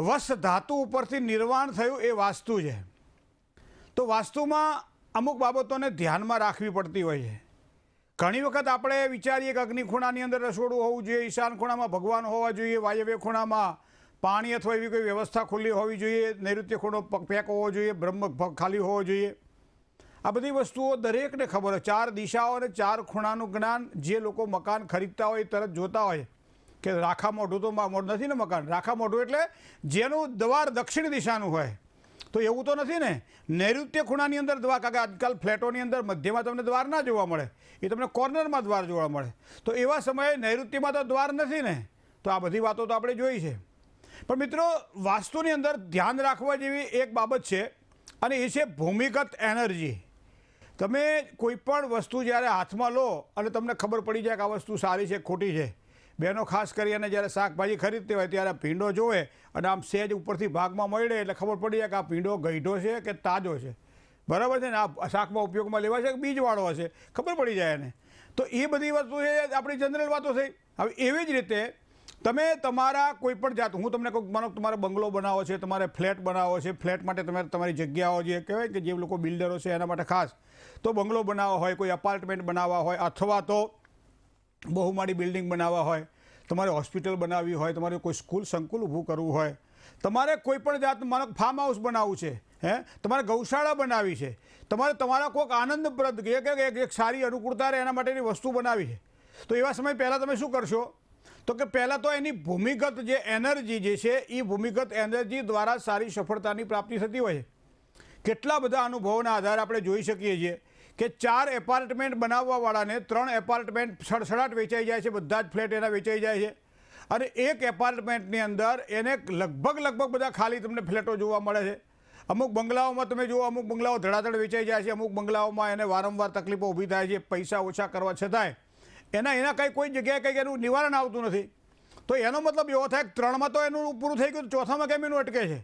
વસ ધાતુ ઉપરથી નિર્માણ થયું એ વાસ્તુ છે. તો વાસ્તુમાં અમુક બાબતોને ધ્યાનમાં રાખવી પડતી હોય છે. ઘણી વખત આપણે વિચારીએ કે અગ્નિ ખૂણાની અંદર રસોડું હોવું જોઈએ, ઈશાન ખૂણામાં ભગવાન હોવા જોઈએ, વાયવ્ય ખૂણામાં પાણી અથવા એવી કોઈ વ્યવસ્થા ખુલ્લી હોવી જોઈએ, નૈઋત્ય ખૂણો પેક હોવો જોઈએ, બ્રહ્મ ખાલી હોવો જોઈએ. આ બધી વસ્તુઓ દરેકને ખબર હોય. 4 દિશાઓ અને 4 ખૂણાનું જ્ઞાન જે લોકો મકાન ખરીદતા હોય તરત જોતા હોય કે રાખા મોઢું તો નથી ને મકાન. રાખા મોઢું એટલે જેનું દ્વાર દક્ષિણ દિશાનું હોય. તો એવું તો નથી ને. નૈઋત્ય ખૂણાની અંદર દ્વાર, કારણ કે આજકાલ ફ્લેટોની અંદર મધ્યમાં તમને દ્વાર ના જોવા મળે, એ તમને કોર્નરમાં દ્વાર જોવા મળે. તો એવા સમયે નૈઋત્યમાં તો દ્વાર નથી ને. તો આ બધી વાતો તો આપણે જોઈ છે. પણ મિત્રો, વાસ્તુની અંદર ધ્યાન રાખવા જેવી એક બાબત છે અને એ છે ભૂમિગત એનર્જી. તમે કોઈ પણ વસ્તુ જ્યારે હાથમાં લો અને તમને ખબર પડી જાય કે આ વસ્તુ સારી છે ખોટી છે. બહેનો ખાસ કરી અને જ્યારે શાકભાજી ખરીદતી હોય ત્યારે ભીંડો જોવે અને આમ સહેજ ઉપરથી ભાગમાં મળે એટલે ખબર પડી જાય કે આ ભીંડો ગઈઢો છે કે તાજો છે. બરાબર છે ને. આ શાકમાં ઉપયોગમાં લેવા છે કે બીજવાળો હશે, ખબર પડી જાય એને. તો એ બધી વસ્તુ છે આપણી જનરલ વાતો થઈ. હવે એવી જ રીતે તમે તમારા કોઈ પણ જાત, હું તમને કહું, માનો તમારે બંગલો બનાવો છે, તમારે ફ્લેટ બનાવવો છે, ફ્લેટ માટે તમારી જગ્યાઓ જે કહેવાય કે જે લોકો બિલ્ડરો છે એના માટે ખાસ તો બંગલો બનાવવા હોય, કોઈ અપાર્ટમેન્ટ બનાવવા હોય, અથવા તો બહુમાળી બિલ્ડિંગ બનાવવા હોય, તમારે હોસ્પિટલ બનાવવી હોય, તમારે કોઈ સ્કૂલ સંકુલ ઊભું કરવું હોય, તમારે કોઈ પણ જાતનું માનો ફાર્મ હાઉસ બનાવવું છે, તમારે ગૌશાળા બનાવવી છે, તમારે તમારા કોઈક આનંદપ્રદ એક સારી અનુકૂળતા રહે એના માટેની વસ્તુ બનાવી છે. તો એવા સમય પહેલાં તમે શું કરશો? તો કે પહેલાં તો એની ભૂમિગત જે એનર્જી જે છે એ ભૂમિગત એનર્જી દ્વારા સારી સફળતાની પ્રાપ્તિ થતી હોય છે. કેટલા બધા અનુભવોના આધારે આપણે જોઈ શકીએ છીએ કે 4 એપાર્ટમેન્ટ બનાવવાવાળાને 3 એપાર્ટમેન્ટ સડસડાટ વેચાઈ જાય છે. બધા જ ફ્લેટ એના વેચાઈ જાય છે. અને એક એપાર્ટમેન્ટની અંદર એને લગભગ બધા ખાલી તમને ફ્લેટો જોવા મળે છે. અમુક બંગલાઓમાં તમે જુઓ, અમુક બંગલાઓ ધડાધડ વેચાઈ જાય છે, અમુક બંગલાઓમાં એને વારંવાર તકલીફો ઊભી થાય છે, પૈસા ઓછા કરવા છતાંય એના કોઈ જગ્યાએ કંઈક એનું નિવારણ આવતું નથી. તો એનો મતલબ એવો થાય કે 3માં તો એનું પૂરું થઈ ગયું, ચોથામાં કેમ એનું અટકે છે?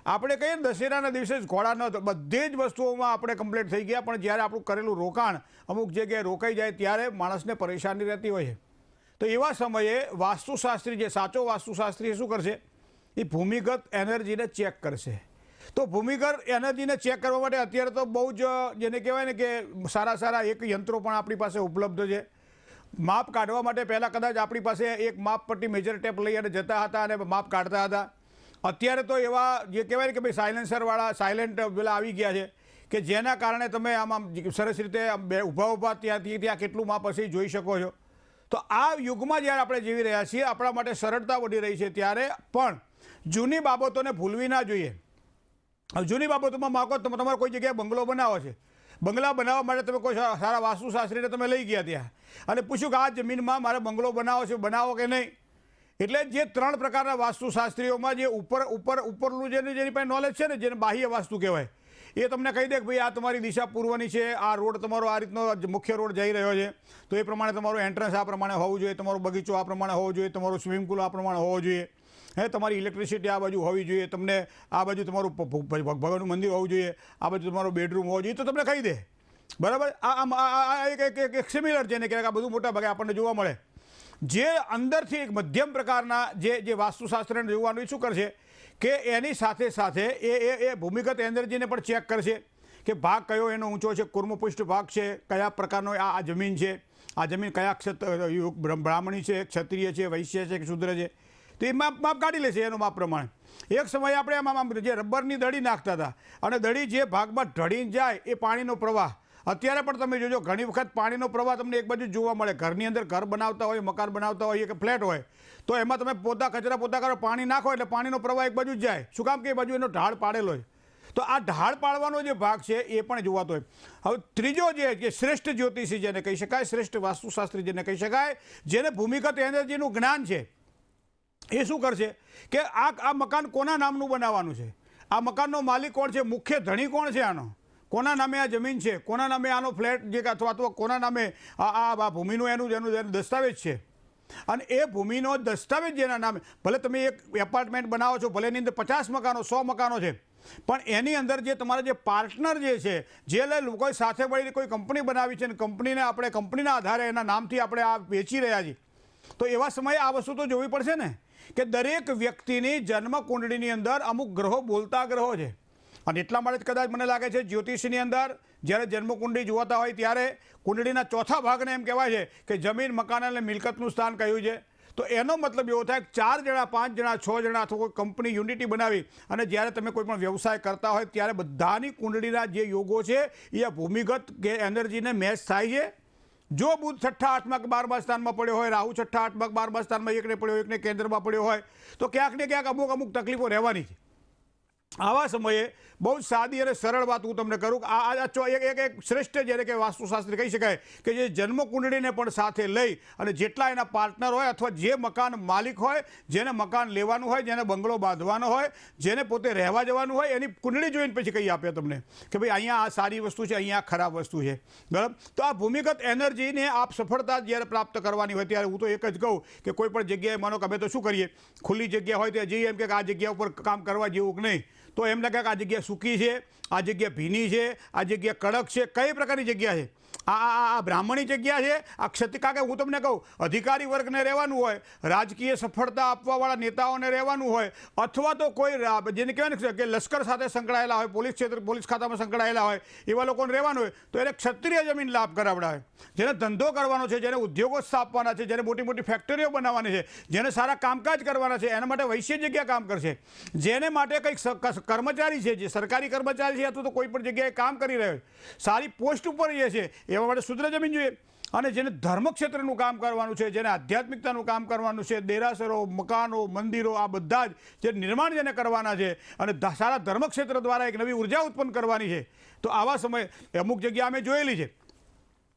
આપણે કહીએ ને દશેરાના દિવસે જ ઘોડા ન, બધી જ વસ્તુઓમાં આપણે કમ્પ્લીટ થઈ ગયા, પણ જ્યારે આપણું કરેલું રોકાણ અમુક જગ્યાએ રોકાઈ જાય ત્યારે માણસને પરેશાની રહેતી હોય છે. તો એવા સમયે વાસ્તુશાસ્ત્રી, જે સાચો વાસ્તુશાસ્ત્રી શું કરશે? એ ભૂમિગત એનર્જીને ચેક કરશે. તો ભૂમિગત એનર્જીને ચેક કરવા માટે અત્યારે તો બહુ જ જેને કહેવાય ને કે સારા એક યંત્રો પણ આપણી પાસે ઉપલબ્ધ છે. માપ કાઢવા માટે પહેલાં કદાચ આપણી પાસે એક માપ પટ્ટી મેજર ટેપ લઈ અને જતા હતા અને માપ કાઢતા હતા. અત્યારે તો એવા જે કહેવાય કે ભાઈ સાયલેન્સરવાળા સાયલેન્ટ પેલા આવી ગયા છે કે જેના કારણે તમે આમ સરસ રીતે ઊભા ત્યાં કેટલું માપ હશે જોઈ શકો છો. તો આ યુગમાં જ્યારે આપણે જીવી રહ્યા છીએ, આપણા માટે સરળતા વધી રહી છે, ત્યારે પણ જૂની બાબતોને ભૂલવી ના જોઈએ. જૂની બાબતોમાં માકો તમારે કોઈ જગ્યાએ બંગલો બનાવો છે, બંગલા બનાવવા માટે તમે કોઈ સારા વાસ્તુશાસ્ત્રીને તમે લઈ ગયા ત્યાં અને પૂછ્યું કે આ જમીનમાં મારે બંગલો બનાવો છે, બનાવો કે નહીં. એટલે જે 3 પ્રકારના વાસ્તુશાસ્ત્રીઓમાં જે ઉપરનું જેની પાસે નોલેજ છે ને, જેને બાહ્ય વાસ્તુ કહેવાય, એ તમને કહી દે કે ભાઈ આ તમારી દિશા પૂર્વની છે, આ રોડ તમારો આ રીતનો મુખ્ય રોડ જઈ રહ્યો છે, તો એ પ્રમાણે તમારું એન્ટ્રન્સ આ પ્રમાણે હોવું જોઈએ, તમારો બગીચો આ પ્રમાણે હોવો જોઈએ, તમારો સ્વિમિંગ પુલ આ પ્રમાણે હોવો જોઈએ, તમારી ઇલેક્ટ્રિસિટી આ બાજુ હોવી જોઈએ, તમને આ બાજુ તમારું ભગવાનનું મંદિર હોવું જોઈએ, આ બાજુ તમારો બેડરૂમ હોવો જોઈએ, તો તમને કહી દે. બરાબર. આ એક સિમિલર છે ને કે આ બધું મોટા ભાગે આપણને જોવા મળે. જે અંદરથી એક મધ્યમ પ્રકારના જે વાસ્તુશાસ્ત્રને જોવાનું શું કરશે કે એની સાથે એ ભૂમિગત એનર્જીને પણ ચેક કરશે કે ભાગ કયો એનો ઊંચો છે, કુર્મપુષ્ઠ ભાગ છે, કયા પ્રકારનો આ જમીન છે, આ જમીન કયા બ્રાહ્મણી છે, ક્ષત્રિય છે, વૈશ્ય છે કે શુદ્ર છે. તો એ માપ કાઢી લેશે એનું માપ પ્રમાણે. એક સમયે આપણે આમ જે રબરની દડી નાખતા હતા અને દડી જે ભાગમાં ઢળીને જાય એ પાણીનો પ્રવાહ. અત્યારે પણ તમે જોજો ઘણી વખત પાણીનો પ્રવાહ તમને એક બાજુ જોવા મળે. ઘરની અંદર ઘર બનાવતા હોય, મકાન બનાવતા હોય કે ફ્લેટ હોય, તો એમાં તમે કચરા પોતા કરો, પાણી નાખો એટલે પાણીનો પ્રવાહ એક બાજુ જ જાય. શું કામ? કે એ બાજુ એનો ઢાળ પાડેલો હોય. તો આ ઢાળ પાડવાનો જે ભાગ છે એ પણ જોવાતો હોય. હવે ત્રીજો જે શ્રેષ્ઠ જ્યોતિષી જેને કહી શકાય, શ્રેષ્ઠ વાસ્તુશાસ્ત્રી જેને કહી શકાય, જેને ભૂમિગત એનર્જીનું જ્ઞાન છે, એ શું કરશે કે આ મકાન કોના નામનું બનાવવાનું છે, આ મકાનનો માલિક કોણ છે, મુખ્ય ધણી કોણ છે, આનો કોના નામે આ જમીન છે, કોના નામે આનો ફ્લેટ જે અથવા કોના નામે આ ભૂમિનું એનું દસ્તાવેજ છે. અને એ ભૂમિનો દસ્તાવેજ જેના નામે, ભલે તમે એક એપાર્ટમેન્ટ બનાવો છો, ભલે એની અંદર 50 મકાનો 100 મકાનો છે, પણ એની અંદર જે તમારા જે પાર્ટનર જે છે, જે લોકો સાથે મળીને કોઈ કંપની બનાવી છે અને કંપનીના આધારે એના નામથી આપણે આ વેચી રહ્યા છીએ, તો એવા સમયે આ વસ્તુ તો જોવી પડશે ને કે દરેક વ્યક્તિની જન્મકુંડળીની અંદર અમુક ગ્રહો બોલતા ગ્રહો છે અને એટલા માટે જ કદાચ મને લાગે છે જ્યોતિષની અંદર જ્યારે જન્મકુંડળી જોવાતા હોય ત્યારે કુંડળીના ચોથા ભાગને એમ કહેવાય છે કે જમીન મકાન અને મિલકતનું સ્થાન કહ્યું છે। તો એનો મતલબ એવો થાય કે 4 જણા 5 જણા 6 જણા અથવા કોઈ કંપની યુનિટી બનાવી અને જ્યારે તમે કોઈ પણ વ્યવસાય કરતા હોય ત્યારે બધાની કુંડળીના જે યોગો છે એ આ ભૂમિગત એનર્જીને મેચ થાય છે। જો બુધ 6ઠા 8મા કે 12મા સ્થાનમાં પડ્યો હોય, રાહુ 6ઠા 8મા કે 12મા સ્થાનમાં એકને પડ્યો હોય, એકને કેન્દ્રમાં પડ્યો હોય તો ક્યાંક ને ક્યાંક અમુક તકલીફો રહેવાની છે। આવા સમયે બહુ સાદી અને સરળ વાત હું તમને કરું કે એક શ્રેષ્ઠ જેને કે વાસ્તુશાસ્ત્રી કહી શકાય કે જે જન્મકુંડળીને પણ સાથે લઈ અને જેટલા એના પાર્ટનર હોય અથવા જે મકાન માલિક હોય, જેને મકાન લેવાનું હોય, જેને બંગલો બાંધવાનો હોય, જેને પોતે રહેવા જવાનું હોય, એની કુંડળી જોઈને પછી કહી આપે તમને કે ભાઈ અહીંયા આ સારી વસ્તુ છે, અહીંયા આ ખરાબ વસ્તુ છે, બરાબર। તો આ ભૂમિગત એનર્જીને આપ સફળતા જ્યારે પ્રાપ્ત કરવાની હોય ત્યારે હું તો એક જ કહું કે કોઈ પણ જગ્યાએ માનો કે અમે તો શું કરીએ, ખુલ્લી જગ્યા હોય ત્યાં જઈએ એમ કે આ જગ્યા ઉપર કામ કરવા જેવું કે નહીં, તો એમ લાગે કે આ જગ્યા સૂકી છે, આ જગ્યા ભીની છે, આ જગ્યા કડક છે, કઈ પ્રકારની જગ્યા છે, આ બ્રાહ્મણી જગ્યા છે, આ ક્ષત્રિય, કારણ કે હું તમને કહું અધિકારી વર્ગને રહેવાનું હોય, રાજકીય સફળતા આપવાવાળા નેતાઓને રહેવાનું હોય, અથવા તો કોઈ જેને કહેવાય ને કે લશ્કર સાથે સંકળાયેલા હોય, પોલીસ ખાતામાં સંકળાયેલા હોય એવા લોકોને રહેવાનું હોય તો એને ક્ષત્રિય જમીન લાભ કરાવડાવે। જેને ધંધો કરવાનો છે, જેને ઉદ્યોગો સ્થાપવાના છે, જેને મોટી મોટી ફેક્ટરીઓ બનાવવાની છે, જેને સારા કામકાજ કરવાના છે, એના માટે વૈશ્ય જગ્યા કામ કરશે। જેને માટે કંઈક કર્મચારી છે, જે સરકારી કર્મચારી છે અથવા તો કોઈ પણ જગ્યાએ કામ કરી રહ્યો છે, સારી પોસ્ટ ઉપર જે છે એવા માટે શુદ્ર જમીન જોઈએ। અને જેને ધર્મક્ષેત્રનું કામ કરવાનું છે, જેને આધ્યાત્મિકતાનું કામ કરવાનું છે, દેરાસરો, મકાનો, મંદિરો, આ બધા જ જે નિર્માણ જેને કરવાના છે અને સારા ધર્મક્ષેત્ર દ્વારા એક નવી ઉર્જા ઉત્પન્ન કરવાની છે, તો આવા સમયે અમુક જગ્યા અમે જોયેલી છે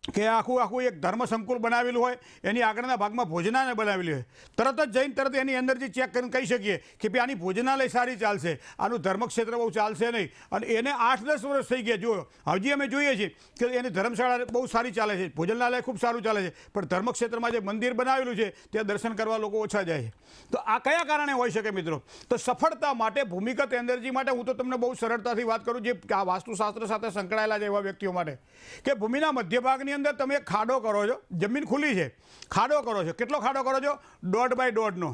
કે આખું એક ધર્મ સંકુલ બનાવેલું હોય, એની આગળના ભાગમાં ભોજનાલય બનાવેલી હોય, તરત જ જઈને તરત એની એનર્જી ચેક કરીને કહી શકીએ કે ભાઈ આની ભોજનાલય સારી ચાલશે, આનું ધર્મક્ષેત્ર બહુ ચાલશે નહીં, અને એને 8-10 વર્ષ થઈ ગયા, જો હજી અમે જોઈએ છીએ કે એની ધર્મશાળા બહુ સારી ચાલે છે, ભોજનાલય ખૂબ સારું ચાલે છે, પણ ધર્મક્ષેત્રમાં જે મંદિર બનાવેલું છે ત્યાં દર્શન કરવા લોકો ઓછા જાય છે। તો આ કયા કારણે હોઈ શકે મિત્રો? તો સફળતા માટે, ભૂમિગત એનર્જી માટે હું તો તમને બહુ સરળતાથી વાત કરું, જે આ વાસ્તુશાસ્ત્ર સાથે સંકળાયેલા છે એવા વ્યક્તિઓ માટે, કે ભૂમિના મધ્ય ભાગની અંદર તમે એક ખાડો કરો છો, જમીન ખુલ્લી છે, ખાડો કરો છો, કેટલો ખાડો કરો છો? 1.5 બાય 1.5નો।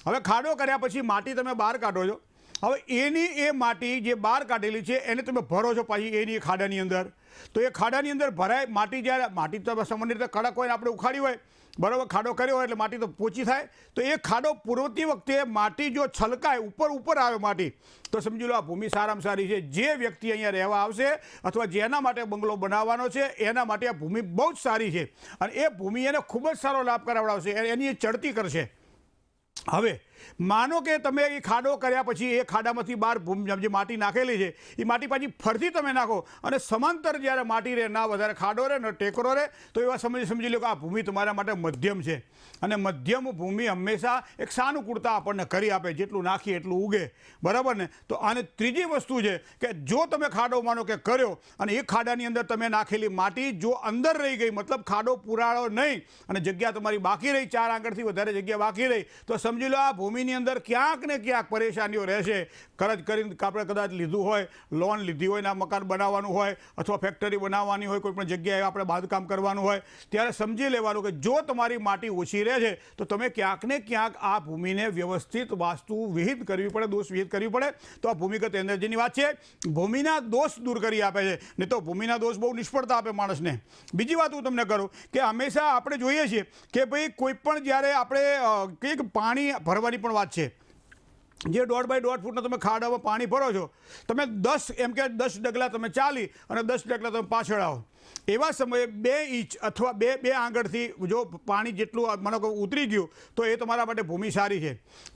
હવે ખાડો કર્યા પછી માટી તમે બહાર કાઢો છો, હવે એની એ માટી જે બહાર કાઢેલી છે એને તમે ભરો છો પાછી એની ખાડાની અંદર, તો એ ખાડાની અંદર ભરાય માટી, જ્યારે માટી તો સામાન્ય રીતે કડક હોય ને આપણે ઉખાડી હોય, બરાબર, ખાડો કર્યો હોય એટલે માટી તો પોચી થાય, તો એ ખાડો પૂરતી વખતે માટી જો છલકાય, ઉપર આવે માટી, તો સમજી લો આ ભૂમિ સારામાં સારી છે। જે વ્યક્તિ અહીંયા રહેવા આવશે અથવા જેના માટે બંગલો બનાવવાનો છે એના માટે આ ભૂમિ બહુ જ સારી છે અને એ ભૂમિ એને ખૂબ જ સારો લાભ કરાવડાવશે, એની એ ચડતી કરશે। હવે માનો કે તમે એ ખાડો કર્યા પછી એ ખાડામાંથી બહાર જે માટી નાખેલી છે એ માટી પાછી ફરતી તમે નાખો અને સમાંતર જ્યારે માટી રહે, ના વધારે ખાડો રહે ને ટેકરો રહે, તો એવા સમજી લો કે આ ભૂમિ તમારા માટે મધ્યમ છે। અને મધ્યમ ભૂમિ હંમેશા એક સાનુકૂળતા આપણને કરી આપે, જેટલું નાખીએ એટલું ઉગે, બરાબર ને। તો આને ત્રીજી વસ્તુ છે કે જો તમે ખાડો માનો કે કર્યો અને એ ખાડાની અંદર તમે નાખેલી માટી જો અંદર રહી ગઈ, મતલબ ખાડો પુરાણો નહીં અને જગ્યા તમારી બાકી રહી, 4 આંગળથી વધારે જગ્યા બાકી રહી, તો સમજી લો આ ભૂમિની અંદર ક્યાંક ને ક્યાંક પરેશાનીઓ રહેશે। કરજ કરીને આપણે કદાચ લીધું હોય, લોન લીધી હોય ને આ મકાન બનાવવાનું હોય અથવા ફેક્ટરી બનાવવાની હોય, કોઈ પણ જગ્યાએ આપણે બાંધકામ કરવાનું હોય, ત્યારે સમજી લેવાનું કે જો તમારી માટી ઓછી રહે છે તો તમે ક્યાંક ને ક્યાંક આ ભૂમિને વ્યવસ્થિત વાસ્તુ વિહિત કરવી પડે, દોષ વિહિત કરવી પડે। તો આ ભૂમિગત એનર્જીની વાત છે, ભૂમિના દોષ દૂર કરી આપે છે, નહીં તો ભૂમિના દોષ બહુ નિષ્ફળતા આપે માણસને। બીજી વાત હું તમને કરું કે હંમેશા આપણે જોઈએ છીએ કે ભાઈ કોઈ પણ જ્યારે આપણે કંઈક પાણી ભરવાની પણ વાત છે, જે 1.5 બાય 1.5 ફૂટનો તમે ખાડામાં પાણી ભરો છો, તમે 10 ડગલા તમે ચાલી અને 10 ડગલા તમે પાછળ આવો, એવા સમયે 2 ઇંચ અથવા બે આંગળથી જો પાણી જેટલું માનો કે ઉતરી ગયું તો એ તમારા માટે ભૂમિ સારી છે।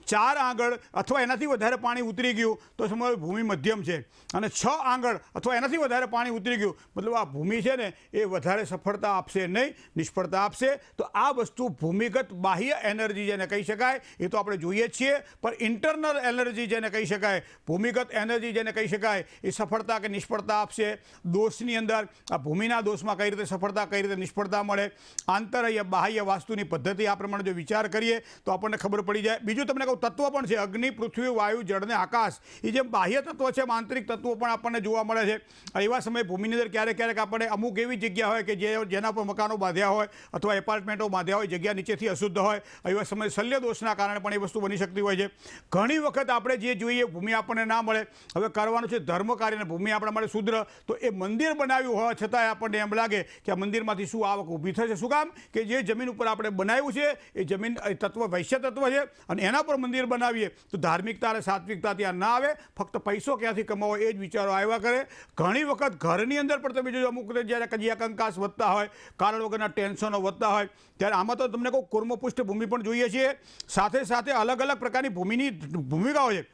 4 આંગળ અથવા એનાથી વધારે પાણી ઉતરી ગયું તો સમજો ભૂમિ મધ્યમ છે, અને 6 આંગળ અથવા એનાથી વધારે પાણી ઉતરી ગયું મતલબ આ ભૂમિ છે ને એ વધારે સફળતા આપશે નહીં, નિષ્ફળતા આપશે। તો આ વસ્તુ ભૂમિગત બાહ્ય એનર્જી જેને કહી શકાય એ તો આપણે જોઈએ જ છીએ, પણ ઇન્ટરનલ સોલર એનર્જી જેને કહી શકાય, ભૂમિગત એનર્જી જેને કહી શકાય, એ સફળતા કે નિષ્ફળતા આપશે. દોષની અંદર આ ભૂમિના દોષમાં કઈ રીતે સફળતા, કઈ રીતે નિષ્ફળતા મળે. આંતરય બાહ્ય વાસ્તુની પદ્ધતિ આ પ્રમાણે જો વિચાર કરીએ તો આપણને ખબર પડી જાય. બીજું તમને કહું, તત્વ પણ છે, અગ્નિ, પૃથ્વી, વાયુ, જળ ને આકાશ. એ જે બાહ્ય તત્વ છે, આંતરિક તત્વો પણ આપણને જોવા મળે છે. એવા સમયે ભૂમિની અંદર ક્યારેક ક્યારેક આપણે અમુક એવી જગ્યા હોય કે જેના પર મકાનો બાંધ્યા હોય અથવા એપાર્ટમેન્ટો બાંધ્યા હોય, જગ્યા નીચેથી અશુદ્ધ હોય, એવા સમયે શલ્ય દોષના કારણે પણ એ વસ્તુ બની શકતી હોય છે. ઘણી વખત આપણે જે જોઈએ ભૂમિ આપણને ના મળે. હવે કરવાનું છે ધર્મ કાર્યને, ભૂમિ આપણા માટે શુદ્ર, તો એ મંદિર બનાવ્યું હોવા છતાંય આપણને એમ લાગે કે આ મંદિરમાંથી શું આવક ઊભી થશે. શું કામ? કે જે જમીન ઉપર આપણે બનાવ્યું છે એ જમીન તત્વ વૈશ્ય તત્વ છે અને એના પર મંદિર બનાવીએ તો ધાર્મિકતા અને સાત્વિકતા ત્યાં ના આવે, ફક્ત પૈસો ક્યાંથી કમાવો એ જ વિચારો આવ્યા કરે. ઘણી વખત ઘરની અંદર પણ તમે જો અમુક જ્યારે કજિયા કંકાસ વધતા હોય, કારણ વગરના ટેન્શનો વધતા હોય, ત્યારે આમાં તો તમને કહું કુર્મપુષ્ઠ ભૂમિ પણ જોઈએ છીએ. સાથે સાથે અલગ અલગ પ્રકારની ભૂમિની ભૂમિકાઓ છે.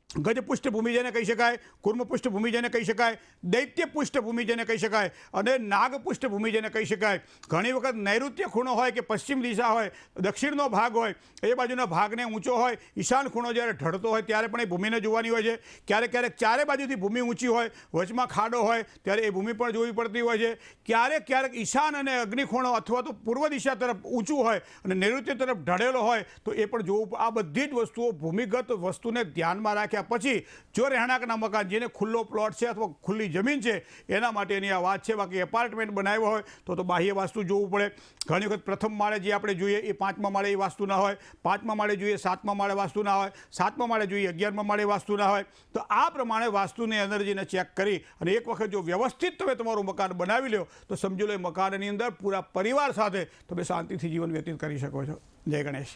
ગજપુષ્ઠ ભૂમિ જેને કહી શકાય, કુર્મપુષ્ઠ ભૂમિ જેને કહી શકાય, દૈત્યપુષ્ઠ ભૂમિ જેને કહી શકાય અને નાગપુષ્ઠ ભૂમિ જેને કહી શકાય. ઘણી વખત નૈઋત્ય ખૂણો હોય કે પશ્ચિમ દિશા હોય, દક્ષિણનો ભાગ હોય, એ બાજુના ભાગને ઊંચો હોય, ઈશાન ખૂણો જ્યારે ઢળતો હોય ત્યારે પણ એ ભૂમિને જોવાની હોય છે. ક્યારેક ક્યારેક ચારે બાજુથી ભૂમિ ઊંચી હોય, વચમાં ખાડો હોય ત્યારે એ ભૂમિ પણ જોવી પડતી હોય છે. ક્યારેક ક્યારેક ઈશાન અને અગ્નિ ખૂણો અથવા તો પૂર્વ દિશા તરફ ઊંચું હોય અને નૈઋત્ય તરફ ઢળેલો હોય તો એ પણ જોવું. આ બધી જ વસ્તુઓ ભૂમિગત વસ્તુને ધ્યાનમાં રાખ્યા પછી જો રહેણાંકના મકાન, જેને ખુલ્લો પ્લોટ છે અથવા ખુલ્લી જમીન છે, એના માટેની આ વાત છે. બાકી એપાર્ટમેન્ટ બનાવ્યો હોય તો બાહ્ય વાસ્તુ જોવું પડે. ઘણી વખત પ્રથમ માળે જે આપણે જોઈએ એ 5મા માળે એ વાસ્તુ ના હોય, 5મા માળે જોઈએ 7મા માળે વાસ્તુ ના હોય, 7મા માળે જોઈએ 11મા માળે વાસ્તુ ના હોય. તો આ પ્રમાણે વાસ્તુની એનર્જીને ચેક કરી અને એક વખત જો વ્યવસ્થિત તમે તમારું મકાન બનાવી લો તો સમજી લો એ મકાનની અંદર પૂરા પરિવાર સાથે તમે શાંતિથી જીવન વ્યતીત કરી શકો છો. જય ગણેશ.